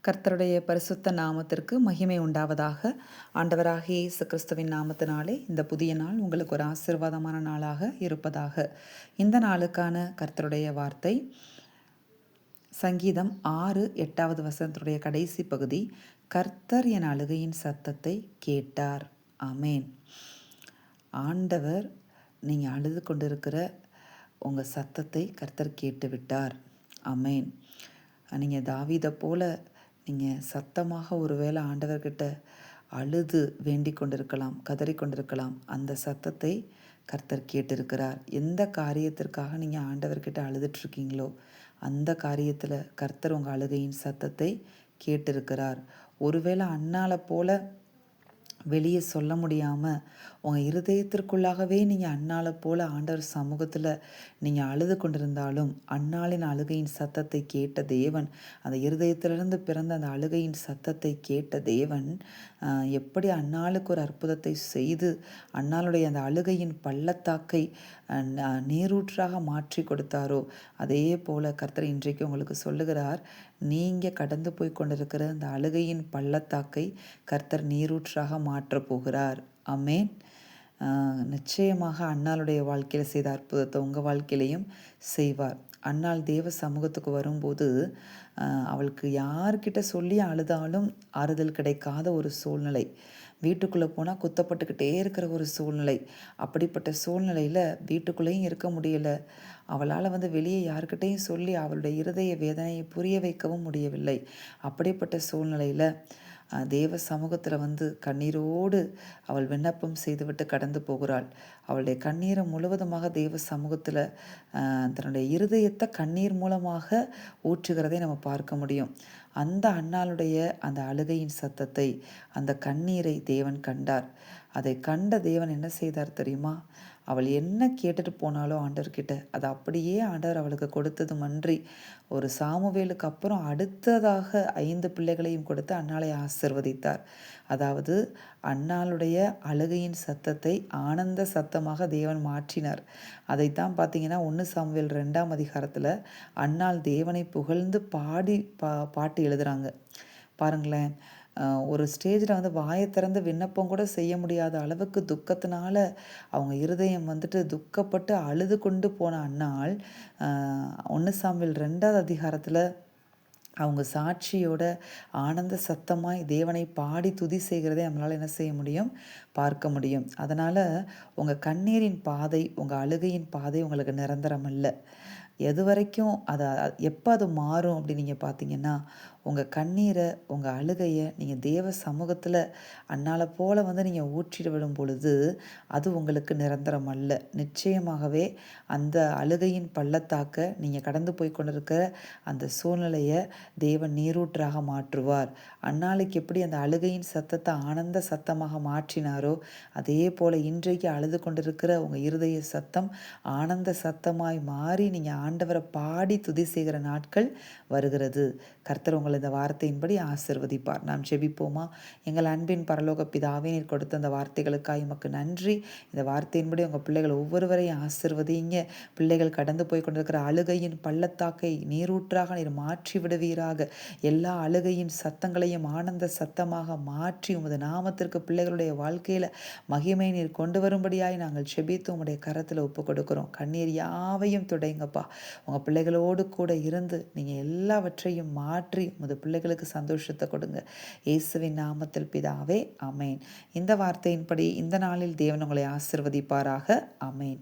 கர்த்தருடைய பரிசுத்த நாமத்திற்கு மகிமை உண்டாவதாக. ஆண்டவராகிய இயேசு கிறிஸ்துவின் நாமத்தினாலே இந்த புதிய நாள் உங்களுக்கு ஒரு ஆசீர்வாதமான நாளாக இருப்பதாக. இந்த நாளுக்கான கர்த்தருடைய வார்த்தை சங்கீதம் 6:8 வசனத்துடைய கடைசி பகுதி. கர்த்தர் என் அழுகையின் சத்தத்தை கேட்டார். ஆமேன். ஆண்டவர் நீங்கள் அழுது கொண்டிருக்கிற உங்கள் சத்தத்தை கர்த்தர் கேட்டு விட்டார். ஆமேன். நீங்கள் தாவீதை போல நீங்கள் சத்தமாக ஒருவேளை ஆண்டவர்கிட்ட அழுது வேண்டிக் கொண்டிருக்கலாம், கதறி கொண்டிருக்கலாம். அந்த சத்தத்தை கர்த்தர் கேட்டிருக்கிறார். எந்த காரியத்திற்காக நீங்கள் ஆண்டவர்கிட்ட அழுதுட்ருக்கீங்களோ அந்த காரியத்தில் கர்த்தர் உங்கள் அழுகையின் சத்தத்தை கேட்டிருக்கிறார். ஒருவேளை அன்னாலை போல வெளியே சொல்ல முடியாமல் உங்கள் இருதயத்திற்குள்ளாகவே நீங்கள் அன்னாலை போல் ஆண்டவர் சமூகத்தில் நீங்கள் அழுது கொண்டிருந்தாலும் அன்னாளின் அழுகையின் சத்தத்தை கேட்ட தேவன், அந்த இருதயத்திலிருந்து பிறந்த அந்த அழுகையின் சத்தத்தை கேட்ட தேவன் எப்படி அன்னாளுக்கு ஒரு அற்புதத்தை செய்து அன்னாளுடைய அந்த அழுகையின் பள்ளத்தாக்கை நீரூற்றாக மாற்றி கொடுத்தாரோ அதே போல் கர்த்தர் இன்றைக்கு உங்களுக்கு சொல்லுகிறார். நீங்கள் கடந்து போய் கொண்டிருக்கிற அந்த அழுகையின் பள்ளத்தாக்கை கர்த்தர் நீரூற்றாக மாற்றப் போகிறார். ஆமேன். நிச்சயமாக அன்னாளுடைய வாழ்க்கையில் செய்த அற்புதத்தை உங்கள் வாழ்க்கையிலையும் செய்வார். அன்னாள் தேவ சமூகத்துக்கு வரும்போது அவளுக்கு யார்கிட்ட சொல்லி அழுதாலும் ஆறுதல் கிடைக்காத ஒரு சூழ்நிலை, வீட்டுக்குள்ளே போனால் குத்தப்பட்டுக்கிட்டே இருக்கிற ஒரு சூழ்நிலை. அப்படிப்பட்ட சூழ்நிலையில் வீட்டுக்குள்ளேயும் இருக்க முடியலை. அவளால் வெளியே யாருக்கிட்டையும் சொல்லி அவளுடைய இருதய வேதனையை புரிய வைக்கவும் முடியவில்லை. அப்படிப்பட்ட சூழ்நிலையில் தேவ சமூகத்தில் கண்ணீரோடு அவள் விண்ணப்பம் செய்துவிட்டு கடந்து போகிறாள். அவளுடைய கண்ணீரை முழுவதுமாக தேவ சமூகத்தில் தன்னுடைய இருதயத்தை கண்ணீர் மூலமாக ஊற்றுகிறதை நம்ம பார்க்க முடியும். அந்த அன்னாளுடைய அந்த அழுகையின் சத்தத்தை, அந்த கண்ணீரை தேவன் கண்டார். அதை கண்ட தேவன் என்ன செய்தார் தெரியுமா? அவள் என்ன கேட்டுட்டு போனாலோ ஆண்டவர்கிட்ட அதை அப்படியே ஆண்டவர் அவளுக்கு கொடுத்ததுமன்றி ஒரு சாமுவேலுக்கு அப்புறம் அடுத்ததாக 5 பிள்ளைகளையும் கொடுத்து அன்னாளை ஆசிர்வதித்தார். அதாவது அன்னாளுடைய அழுகையின் சத்தத்தை ஆனந்த சத்தமாக தேவன் மாற்றினார். அதைத்தான் பார்த்தீங்கன்னா 1 சாமுவேல் 2ஆம் அதிகாரத்தில் அன்னாள் தேவனை புகழ்ந்து பாட்டு எழுதுகிறாங்க. பாருங்களேன், ஒரு ஸ்டேஜில் வாயை திறந்து விண்ணப்பம் கூட செய்ய முடியாத அளவுக்கு துக்கத்தினால அவங்க இருதயம் துக்கப்பட்டு அழுது கொண்டு போன அன்னாள் 1 சாமுவேல் 2ஆவது அதிகாரத்தில் அவங்க சாட்சியோட ஆனந்த சத்தமாய் தேவனை பாடி துதி செய்கிறதை நம்மளால் என்ன செய்ய முடியும், பார்க்க முடியும். அதனால் உங்கள் கண்ணீரின் பாதை, உங்கள் அழுகையின் பாதை உங்களுக்கு நிரந்தரம் அல்ல. எது வரைக்கும் எப்போ அது மாறும் அப்படின்னு நீங்கள் பார்த்தீங்கன்னா, உங்கள் கண்ணீரை, உங்கள் அழுகையை நீங்கள் தேவ சமூகத்தில் அன்னாலை போல் நீங்கள் ஊற்றிட விடும் பொழுது அது உங்களுக்கு நிரந்தரம் அல்ல. நிச்சயமாகவே அந்த அழுகையின் பள்ளத்தாக்க நீங்கள் கடந்து போய் கொண்டிருக்கிற அந்த சூழ்நிலையை தேவன் நீரூற்றாக மாற்றுவார். அன்னாளுக்கு எப்படி அந்த அழுகையின் சத்தத்தை ஆனந்த சத்தமாக மாற்றினாரோ அதே போல் இன்றைக்கு அழுது கொண்டிருக்கிற உங்கள் இருதய சத்தம் ஆனந்த சத்தமாய் மாறி நீங்கள் ஆண்டவரை பாடி துதி செய்கிற நாட்கள் வருகிறது. கர்த்தர் உங்களை இந்த வார்த்தையின்படி ஆசிர்வதிப்பார். நாம் ஜெபிப்போமா? எங்கள் அன்பின் பரலோக பிதாவே, நீர் கொடுத்த அந்த வார்த்தைகளுக்காக உமக்கு நன்றி. இந்த வார்த்தையின்படி உங்கள் பிள்ளைகள் ஒவ்வொருவரையும் ஆசிர்வதிங்க. பிள்ளைகள் கடந்து போய் கொண்டிருக்கிற அழுகையின் பள்ளத்தாக்கை நீரூற்றாக நீர் மாற்றி விடுவீராக. எல்லா அழுகையின் சத்தங்களையும் ஆனந்த சத்தமாக மாற்றி உமது நாமத்திற்கு பிள்ளைகளுடைய வாழ்க்கையில் மகிமை நீர் கொண்டு வரும்படியாய் நாங்கள் ஜெபித்து உம்முடைய கரத்தில் ஒப்பு கொடுக்கிறோம். கண்ணீர் யாவையும் துடைங்கப்பா. உங்கள் பிள்ளைகளோடு கூட இருந்து நீங்கள் எல்லாவற்றையும் மாற்றி உமது பிள்ளைகளுக்கு சந்தோஷத்தை கொடுங்க. இயேசுவின் நாமத்தில் பிதாவே, ஆமேன். இந்த வார்த்தையின்படி இந்த நாளில் தேவன் உங்களை ஆசிர்வதிப்பாராக. ஆமேன்.